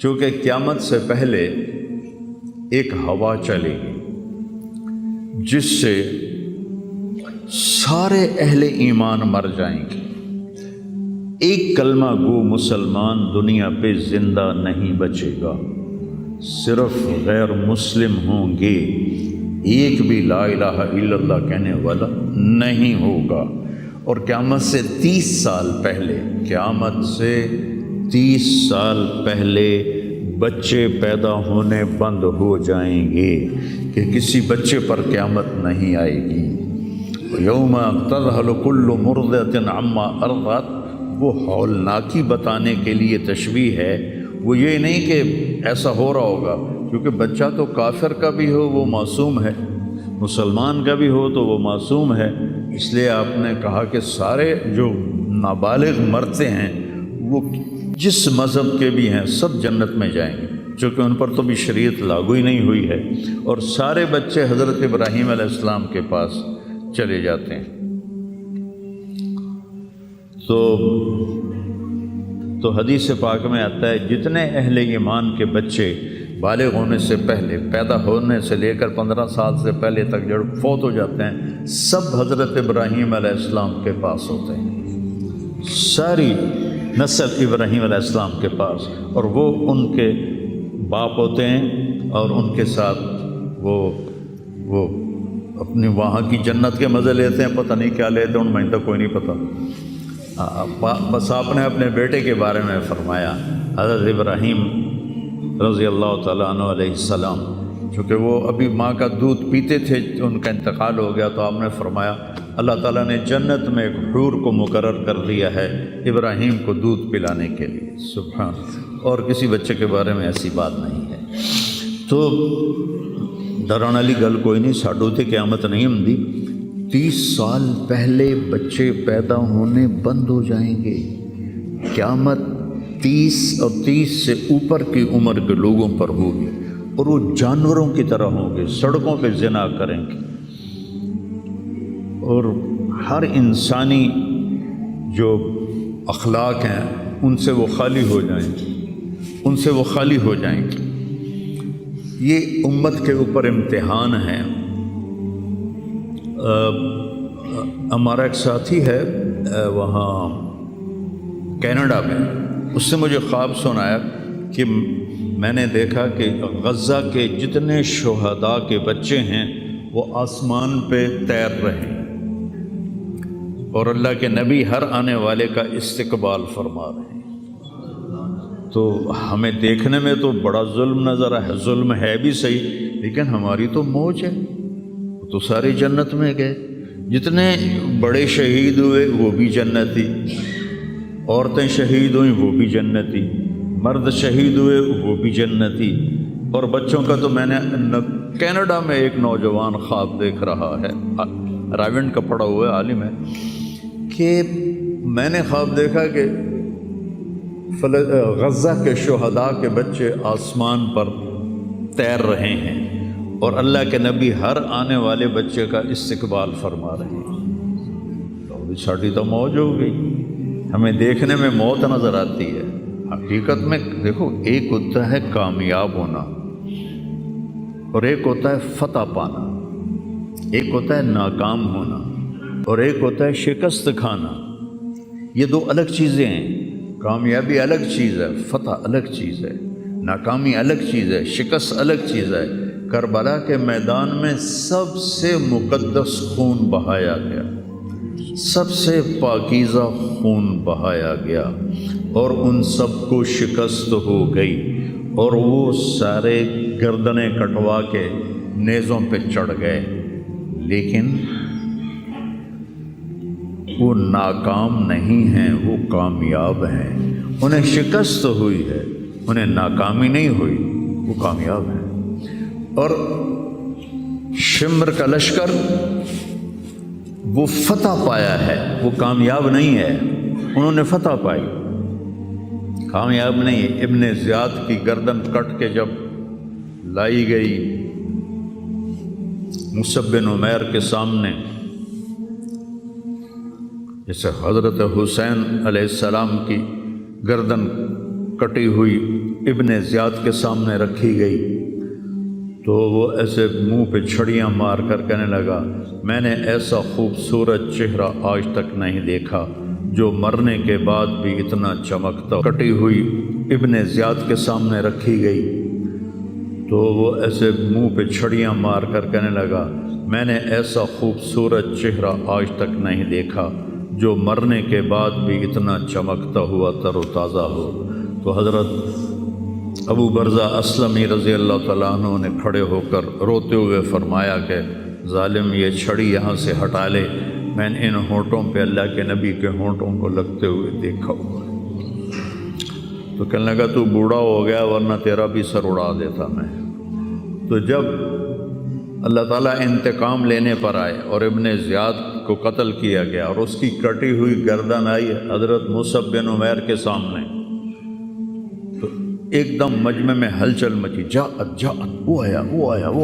چونکہ قیامت سے پہلے ایک ہوا چلے گی جس سے سارے اہل ایمان مر جائیں گے، ایک کلمہ گو مسلمان دنیا پہ زندہ نہیں بچے گا، صرف غیر مسلم ہوں گے، ایک بھی لا الہ الا اللہ کہنے والا نہیں ہوگا۔ اور قیامت سے 30 سال پہلے، قیامت سے 30 سال پہلے بچے پیدا ہونے بند ہو جائیں گے کہ کسی بچے پر قیامت نہیں آئے گی۔ یوم تذہل کل مرضعۃ عما ارضعت، وہ ہولناکی بتانے کے لیے تشبیہ ہے، وہ یہ نہیں کہ ایسا ہو رہا ہوگا، کیونکہ بچہ تو کافر کا بھی ہو وہ معصوم ہے، مسلمان کا بھی ہو تو وہ معصوم ہے، اس لیے آپ نے کہا کہ سارے جو نابالغ مرتے ہیں وہ جس مذہب کے بھی ہیں سب جنت میں جائیں گے، چونکہ ان پر تو بھی شریعت لاگو ہی نہیں ہوئی ہے، اور سارے بچے حضرت ابراہیم علیہ السلام کے پاس چلے جاتے ہیں۔ تو حدیث پاک میں آتا ہے جتنے اہل ایمان کے بچے بالغ ہونے سے پہلے، پیدا ہونے سے لے کر 15 سال سے پہلے تک جو فوت ہو جاتے ہیں، سب حضرت ابراہیم علیہ السلام کے پاس ہوتے ہیں، ساری نسل ابراہیم علیہ السلام کے پاس، اور وہ ان کے باپ ہوتے ہیں، اور ان کے ساتھ وہ اپنی وہاں کی جنت کے مزے لیتے ہیں، پتہ نہیں کیا لیتے ہیں، ان میں تو کوئی نہیں پتہ۔ بس آپ نے اپنے بیٹے کے بارے میں فرمایا، حضرت ابراہیم رضی اللہ تعالیٰ عنہ علیہ السلام، چونکہ وہ ابھی ماں کا دودھ پیتے تھے، ان کا انتقال ہو گیا، تو آپ نے فرمایا اللہ تعالیٰ نے جنت میں ایک حور کو مقرر کر دیا ہے ابراہیم کو دودھ پلانے کے لیے، سبحان، اور کسی بچے کے بارے میں ایسی بات نہیں ہے۔ تو ڈران والی گل کوئی نہیں، ساڈو تے قیامت نہیں ہوندی، 30 سال پہلے بچے پیدا ہونے بند ہو جائیں گے، قیامت 30 اور 30 سے اوپر کی عمر کے لوگوں پر ہوگی، اور وہ جانوروں کی طرح ہوں گے، سڑکوں پہ زنا کریں گے، اور ہر انسانی جو اخلاق ہیں ان سے وہ خالی ہو جائیں گے، ان سے وہ خالی ہو جائیں گے۔ یہ امت کے اوپر امتحان ہے۔ ہمارا ایک ساتھی ہے وہاں کینیڈا میں، اس سے مجھے خواب سنایا کہ میں نے دیکھا کہ غزہ کے جتنے شہداء کے بچے ہیں وہ آسمان پہ تیر رہے ہیں، اور اللہ کے نبی ہر آنے والے کا استقبال فرما رہے ہیں۔ تو ہمیں دیکھنے میں تو بڑا ظلم نظر ہے، ظلم ہے بھی صحیح، لیکن ہماری تو موج ہے، تو سارے جنت میں گئے، جتنے بڑے شہید ہوئے وہ بھی جنتی، عورتیں شہید ہوئیں وہ بھی جنتی، مرد شہید ہوئے وہ بھی جنتی، اور بچوں کا تو میں نے کینیڈا میں ایک نوجوان خواب دیکھ رہا ہے، راونڈ کا پڑھا ہوا ہے، عالم ہے، کہ میں نے خواب دیکھا کہ غزہ کے شہداء کے بچے آسمان پر تیر رہے ہیں، اور اللہ کے نبی ہر آنے والے بچے کا استقبال فرما رہے ہیں۔ تو ساڑی تو موج ہو گئی، ہمیں دیکھنے میں موت نظر آتی ہے، حقیقت میں دیکھو ایک ہوتا ہے کامیاب ہونا، اور ایک ہوتا ہے فتح پانا، ایک ہوتا ہے ناکام ہونا، اور ایک ہوتا ہے شکست کھانا۔ یہ دو الگ چیزیں ہیں، کامیابی الگ چیز ہے، فتح الگ چیز ہے، ناکامی الگ چیز ہے، شکست الگ چیز ہے۔ کربلا کے میدان میں سب سے مقدس خون بہایا گیا، سب سے پاکیزہ خون بہایا گیا، اور ان سب کو شکست ہو گئی، اور وہ سارے گردنیں کٹوا کے نیزوں پہ چڑھ گئے، لیکن وہ ناکام نہیں ہیں، وہ کامیاب ہیں۔ انہیں شکست ہوئی ہے، انہیں ناکامی نہیں ہوئی، وہ کامیاب ہیں۔ اور شمر کا لشکر وہ فتح پایا ہے، وہ کامیاب نہیں ہے، انہوں نے فتح پائی، کامیاب نہیں ہے۔ ابن زیاد کی گردن کٹ کے جب لائی گئی مصعب بن عمیر کے سامنے، جیسے حضرت حسین علیہ السلام کی گردن کٹی ہوئی ابن زیاد کے سامنے رکھی گئی تو وہ ایسے منہ پہ چھڑیاں مار کر کہنے لگا میں نے ایسا خوبصورت چہرہ آج تک نہیں دیکھا جو مرنے کے بعد بھی اتنا چمکتا۔ کٹی ہوئی ابن زیاد کے سامنے رکھی گئی تو وہ ایسے منہ پہ چھڑیاں مار کر کہنے لگا میں نے ایسا خوبصورت چہرہ آج تک نہیں دیکھا جو مرنے کے بعد بھی اتنا چمکتا ہوا تر و تازہ ہو۔ تو حضرت ابو برزہ اسلمی رضی اللہ تعالیٰ عنہ نے کھڑے ہو کر روتے ہوئے فرمایا کہ ظالم یہ چھڑی یہاں سے ہٹا لے، میں نے ان ہونٹوں پہ اللہ کے نبی کے ہونٹوں کو لگتے ہوئے دیکھا ہوا۔ تو کہنے لگا تو بوڑھا ہو گیا ورنہ تیرا بھی سر اڑا دیتا میں۔ تو جب اللہ تعالیٰ انتقام لینے پر آئے اور ابن زیاد کو قتل کیا گیا اور اس کی کٹی ہوئی گردن آئی حضرت مصعب بن عمیر کے سامنے، تو ایک دم مجمع میں ہلچل مچی، جاءت وہ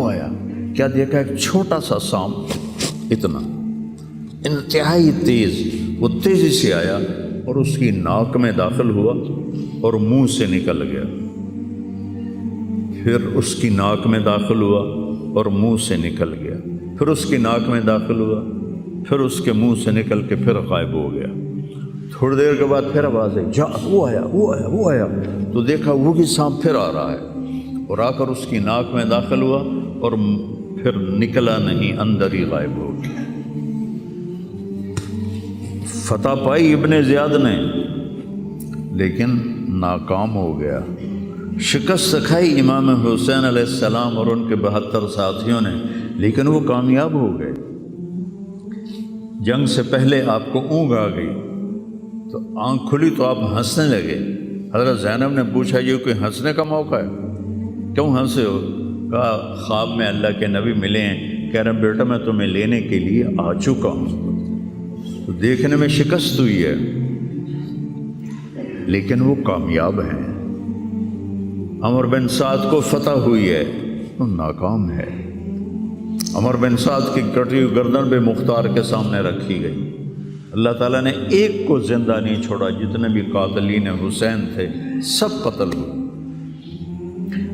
آیا، کیا دیکھا؟ ایک چھوٹا سا سانپ، اتنا انتہائی تیز، وہ تیزی سے آیا اور اس کی ناک میں داخل ہوا اور منہ سے نکل گیا، پھر اس کی ناک میں داخل ہوا اور منہ سے نکل گیا، پھر اس کی ناک میں داخل ہوا، پھر اس کے منہ سے نکل کے پھر غائب ہو گیا۔ تھوڑی دیر کے بعد پھر آواز آئی، وہ آیا، تو دیکھا وہی سانپ پھر آ رہا ہے اور آ کر اس کی ناک میں داخل ہوا اور پھر نکلا نہیں، اندر ہی غائب ہو گیا۔ فتح پائی ابن زیاد نے لیکن ناکام ہو گیا، شکست کھائی امام حسین علیہ السلام اور ان کے 72 ساتھیوں نے، لیکن وہ کامیاب ہو گئے۔ جنگ سے پہلے آپ کو اونگ آ گئی تو آنکھ کھلی تو آپ ہنسنے لگے۔ حضرت زینب نے پوچھا یہ کوئی ہنسنے کا موقع ہے، کیوں ہنسے ہو؟ کہا خواب میں اللہ کے نبی ملے ہیں، کہہ رہے بیٹا میں تمہیں لینے کے لیے آ چکا ہوں۔ تو دیکھنے میں شکست ہوئی ہے لیکن وہ کامیاب ہیں۔ عمر بن سعد کو فتح ہوئی ہے، وہ ناکام ہے۔ عمر بن سعد کی کٹی ہوئی گردن بے مختار کے سامنے رکھی گئی، اللہ تعالیٰ نے ایک کو زندہ نہیں چھوڑا، جتنے بھی قاتلین حسین تھے سب قتل ہوئے۔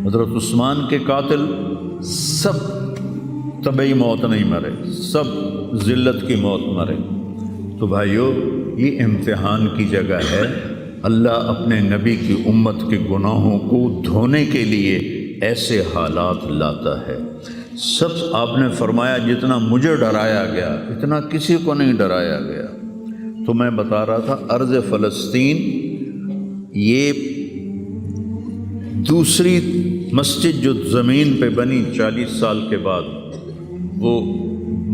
حضرت عثمان کے قاتل سب طبعی موت نہیں مرے، سب ذلت کی موت مرے۔ تو بھائیو یہ امتحان کی جگہ ہے، اللہ اپنے نبی کی امت کے گناہوں کو دھونے کے لیے ایسے حالات لاتا ہے۔ سب آپ نے فرمایا جتنا مجھے ڈرایا گیا اتنا کسی کو نہیں ڈرایا گیا۔ تو میں بتا رہا تھا ارض فلسطین یہ دوسری مسجد جو زمین پہ بنی 40 سال کے بعد، وہ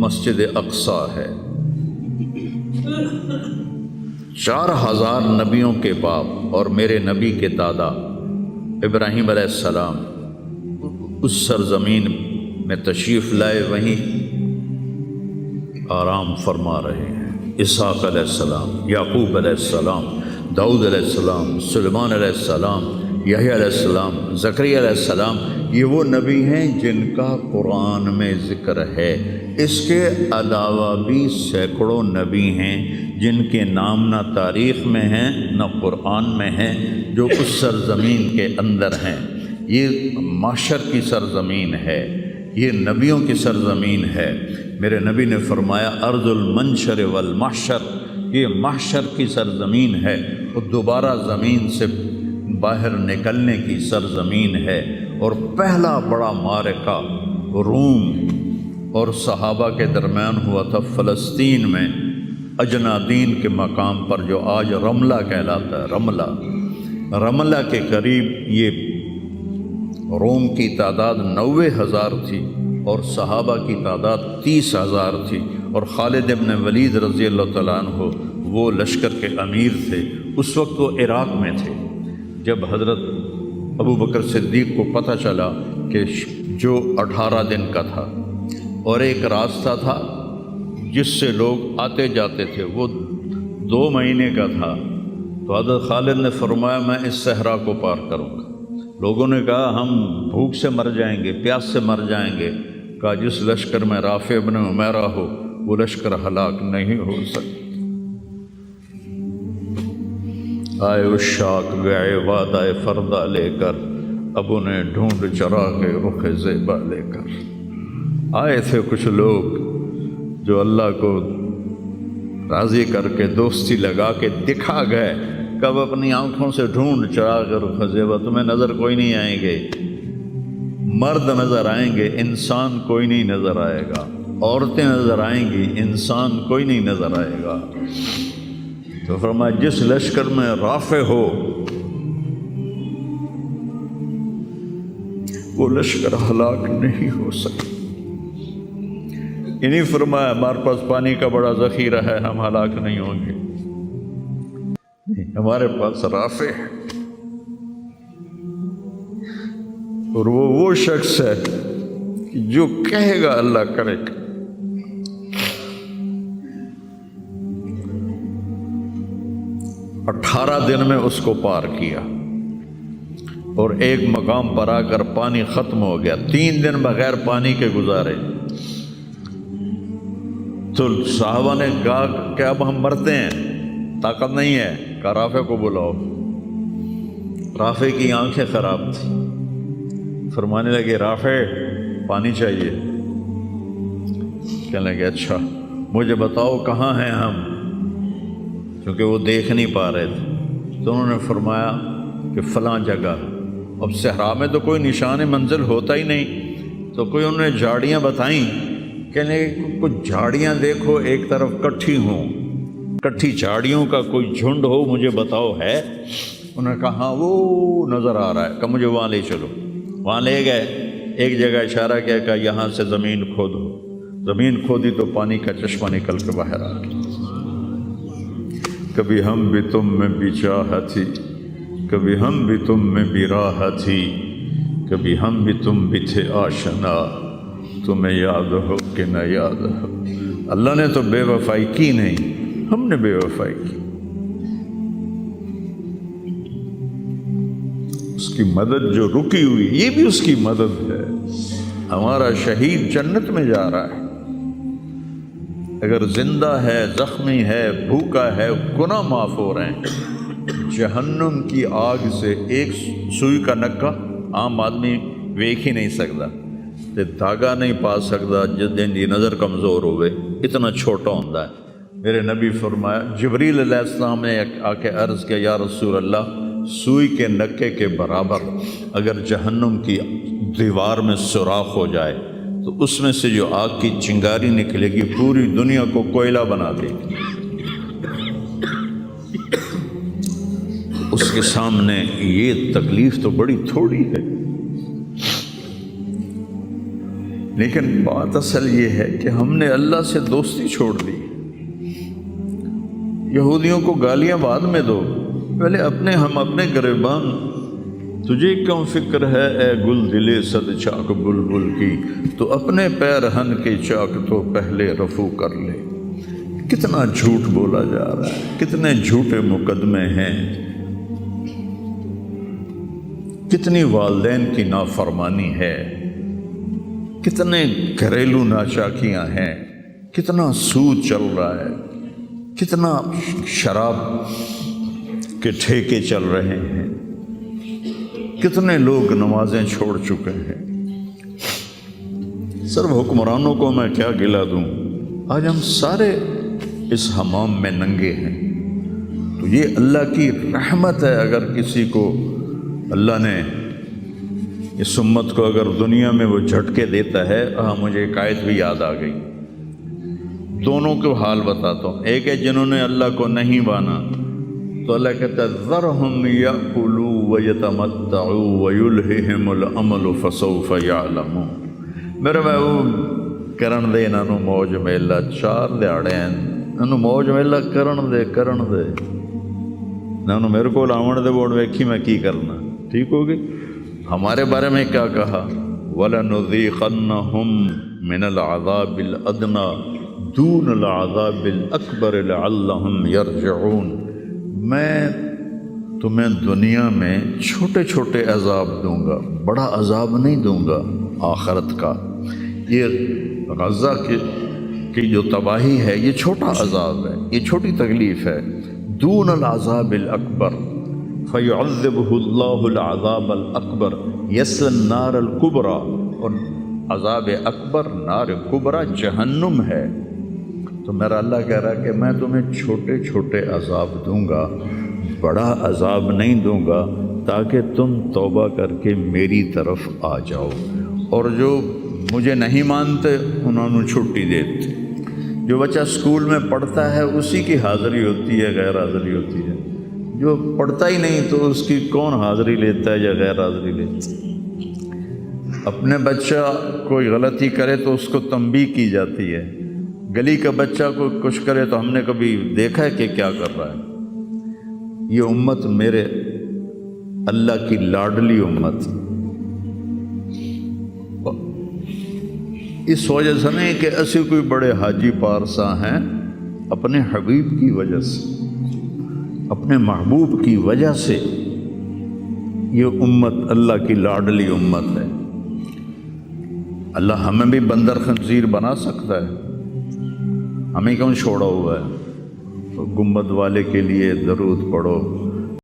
مسجد اقصی ہے۔ 4000 نبیوں کے باپ اور میرے نبی کے دادا ابراہیم علیہ السلام اس سرزمین میں تشریف لائے، وہیں آرام فرما رہے ہیں۔ اسحاق علیہ السلام، یعقوب علیہ السلام، داؤد علیہ السلام، سلیمان علیہ السلام، یحییٰ علیہ السلام، زکریا علیہ السلام، یہ وہ نبی ہیں جن کا قرآن میں ذکر ہے۔ اس کے علاوہ بھی سینکڑوں نبی ہیں جن کے نام نہ تاریخ میں ہیں نہ قرآن میں ہیں، جو اس سرزمین کے اندر ہیں۔ یہ محشر کی سرزمین ہے، یہ نبیوں کی سرزمین ہے۔ میرے نبی نے فرمایا ارض المنشر والمحشر، یہ محشر کی سرزمین ہے اور دوبارہ زمین سے باہر نکلنے کی سرزمین ہے۔ اور پہلا بڑا معرکہ روم اور صحابہ کے درمیان ہوا تھا فلسطین میں، اجنادین کے مقام پر جو آج رملہ کہلاتا ہے۔ رملہ کے قریب یہ روم کی تعداد 90,000 تھی اور صحابہ کی تعداد 30,000 تھی، اور خالد ابن ولید رضی اللہ تعالیٰ عنہ وہ لشکر کے امیر تھے۔ اس وقت وہ عراق میں تھے۔ جب حضرت ابو بکر صدیق کو پتہ چلا کہ جو 18 دن کا تھا اور ایک راستہ تھا جس سے لوگ آتے جاتے تھے وہ 2 مہینے کا تھا، تو حضرت خالد نے فرمایا میں اس صحرا کو پار کروں گا۔ لوگوں نے کہا ہم بھوک سے مر جائیں گے، پیاس سے مر جائیں گے۔ کہا جس لشکر میں رافع ابن عمیرہ ہو وہ لشکر ہلاک نہیں ہو سکتا۔ آئے اشاق گئے وعدہ فردہ لے کر، اب انہیں ڈھونڈ چراغ رخ زیبا لے کر آئے تھے کچھ لوگ جو اللہ کو راضی کر کے دوستی لگا کے دکھا گئے، کب اپنی آنکھوں سے ڈھونڈ چراغ رخ زیبا، تمہیں نظر کوئی نہیں آئیں گے، مرد نظر آئیں گے، انسان کوئی نہیں نظر آئے گا، عورتیں نظر آئیں گی، انسان کوئی نہیں نظر آئے گا۔ تو فرمایا جس لشکر میں رافع ہو وہ لشکر ہلاک نہیں ہو سکتا۔ انہیں فرمایا ہمارے پاس پانی کا بڑا ذخیرہ ہے، ہم ہلاک نہیں ہوں گے، نہیں، ہمارے پاس رافع ہے، اور وہ شخص ہے کہ جو کہے گا اللہ کرے گا۔ 18 دن میں اس کو پار کیا، اور ایک مقام پر آ کر پانی ختم ہو گیا، 3 دن بغیر پانی کے گزارے۔ تو صحابہ نے کہا کہ اب ہم مرتے ہیں، طاقت نہیں ہے، کہا رافع کو بلاؤ۔ رافع کی آنکھیں خراب تھی، فرمانے لگے رافع پانی چاہیے، کہنے لگے اچھا مجھے بتاؤ کہاں ہیں ہم، کیونکہ وہ دیکھ نہیں پا رہے تھے۔ تو انہوں نے فرمایا کہ فلاں جگہ۔ اب صحرا میں تو کوئی نشان منزل ہوتا ہی نہیں، تو کوئی انہوں نے جھاڑیاں بتائیں، کہنے کچھ جھاڑیاں دیکھو ایک طرف کٹھی ہوں، کٹھی جھاڑیوں کا کوئی جھنڈ ہو، مجھے بتاؤ ہے؟ انہوں نے کہا ہاں وہ نظر آ رہا ہے، کہ مجھے وہاں لے چلو۔ وہاں لے گئے، ایک جگہ اشارہ کیا کہ یہاں سے زمین کھودو، زمین کھودی تو پانی کا چشمہ نکل کے باہر آ گیا۔ کبھی ہم بھی تم میں بھی چاہت تھی، کبھی ہم بھی تم میں بھی راہ تھی، کبھی ہم بھی تم بھی تھے آشنا، تمہیں یاد ہو کہ نہ یاد ہو۔ اللہ نے تو بے وفائی کی نہیں، ہم نے بے وفائی کی۔ اس کی مدد جو رکی ہوئی، یہ بھی اس کی مدد ہے۔ ہمارا شہید جنت میں جا رہا ہے، اگر زندہ ہے، زخمی ہے، بھوکا ہے، گناہ معاف ہو رہے ہیں۔ جہنم کی آگ سے ایک سوئی کا نکا عام آدمی ویکھ ہی نہیں سکتا، دھاگا نہیں پا سکتا، جس دن کی نظر کمزور ہوئے، اتنا چھوٹا ہوتا ہے۔ میرے نبی فرمایا، جبریل علیہ السلام نے آ کے عرض کیا یا رسول اللہ، سوئی کے نکے کے برابر اگر جہنم کی دیوار میں سوراخ ہو جائے تو اس میں سے جو آگ کی چنگاری نکلے گی پوری دنیا کو کوئلہ بنا دے گی۔ اس کے سامنے یہ تکلیف تو بڑی تھوڑی ہے، لیکن بات اصل یہ ہے کہ ہم نے اللہ سے دوستی چھوڑ دی۔ یہودیوں کو گالیاں بعد میں دو، پہلے ہم اپنے گریبان۔ تجھے کیوں فکر ہے اے گل دلے صد چاک بلبل کی، تو اپنے پیرہن کی چاک تو پہلے رفو کر لے۔ کتنا جھوٹ بولا جا رہا ہے، کتنے جھوٹے مقدمے ہیں، کتنی والدین کی نافرمانی ہے، کتنے گھریلو ناچاکیاں ہیں، کتنا سود چل رہا ہے، کتنا شراب کے ٹھیکے چل رہے ہیں، کتنے لوگ نمازیں چھوڑ چکے ہیں۔ صرف حکمرانوں کو میں کیا گلہ دوں، آج ہم سارے اس حمام میں ننگے ہیں۔ تو یہ اللہ کی رحمت ہے، اگر کسی کو اللہ نے اس امت کو اگر دنیا میں وہ جھٹکے دیتا ہے۔ مجھے ایک آیت بھی یاد آ گئی، دونوں کو حال بتاتا ہوں۔ ایک ہے جنہوں نے اللہ کو نہیں مانا، تو اللہ کہتا ہے ذرہم یأکلوا ویتمتعوا ویلہہم الامل فسوف یعلمون۔ میرے محبوب کرن دے انہاں نوں موج میلا، 4 دہاڑے انہاں نوں موج میلا کرن دے انہاں نوں میرے کول آون دے، ووٹ ویکھی میں کی کرنا، ٹھیک ہوگی۔ ہمارے بارے میں کیا کہا، وَلَنُذِيقَنَّهُم مِّنَ الْعَذَابِ الْأَدْنَىٰ دُونَ الْعَذَابِ الْأَكْبَرِ لَعَلَّهُمْ يَرْجِعُونَ۔ میں تمہیں دنیا میں چھوٹے چھوٹے عذاب دوں گا، بڑا عذاب نہیں دوں گا آخرت کا۔ یہ غزہ کی جو تباہی ہے یہ چھوٹا عذاب ہے، یہ چھوٹی تکلیف ہے۔ دون العذاب الاکبر، فَيُعَذِّبُهُ اللَّهُ الْعَذَابَ الْأَكْبَرَ يَصْلَى النَّارَ الْكُبْرَى، اور عذاب اکبر نار کبرا جہنم ہے۔ تو میرا اللہ کہہ رہا ہے کہ میں تمہیں چھوٹے چھوٹے عذاب دوں گا، بڑا عذاب نہیں دوں گا، تاکہ تم توبہ کر کے میری طرف آ جاؤ، اور جو مجھے نہیں مانتے انہوں نے چھٹی دیتے۔ جو بچہ اسکول میں پڑھتا ہے اسی کی حاضری ہوتی ہے، غیر حاضری ہوتی ہے۔ جو پڑھتا ہی نہیں تو اس کی کون حاضری لیتا ہے یا غیر حاضری لیتا ہے؟ اپنے بچہ کوئی غلطی کرے تو اس کو تنبیہ کی جاتی ہے، گلی کا بچہ کوئی کچھ کرے تو ہم نے کبھی دیکھا ہے کہ کیا کر رہا ہے؟ یہ امت میرے اللہ کی لاڈلی امت، اس وجہ سے نہیں کہ ایسے کوئی بڑے حاجی پارسا ہیں، اپنے حبیب کی وجہ سے، اپنے محبوب کی وجہ سے یہ امت اللہ کی لاڈلی امت ہے۔ اللہ ہمیں بھی بندر خنزیر بنا سکتا ہے، ہمیں کیوں چھوڑا ہوا ہے؟ تو گنبد والے کے لیے درود پڑھو،